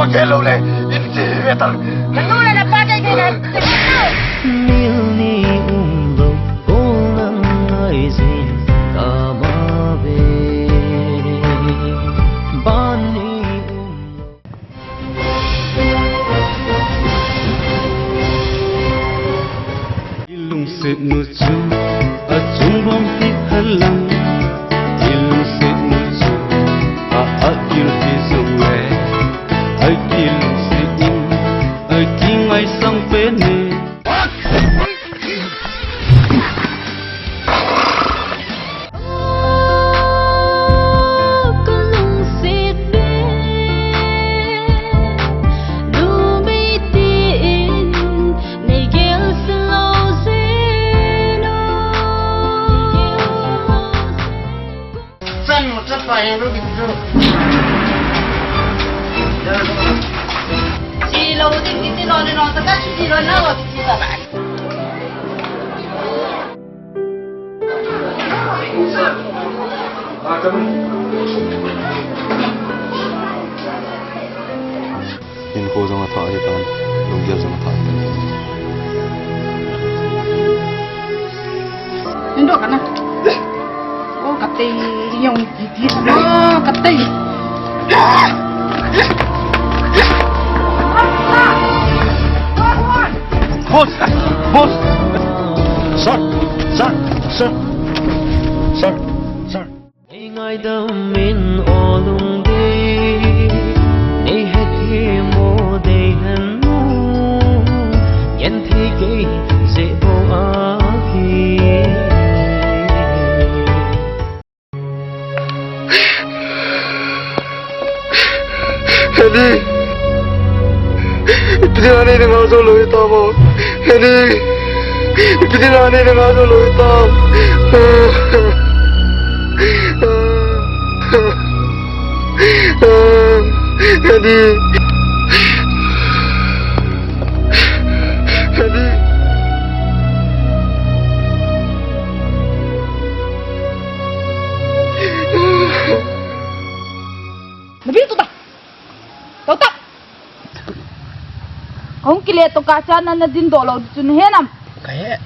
Pagkailaw hindi metal. Nanula na bagay kayo na tignan. Nilni umlo konan naisin kamabe bani ilung se nuju achung bom hi halang ilung se nuju akil fi zuwe akil se in aking ai sang pene Silo din ditilo ni no taga silo na wa kita ba. In ko zama ta ai kan lungya zama ta Indo kana. Oh katay yung gigi. Oh katay. Boss! Boss! Sir! Sir! Sir! Sir! Sir! ngai dam min olung de nei het hi mo de han nu yen thi ke se bo a hi Hedi Ipinirani ni nga solo itamo Hedi Ipinirani ni nga solo itam Hedi Hedi Nabito ta. Tauta. Kung kileto ka sana na din dolaw sunhenam. Kaya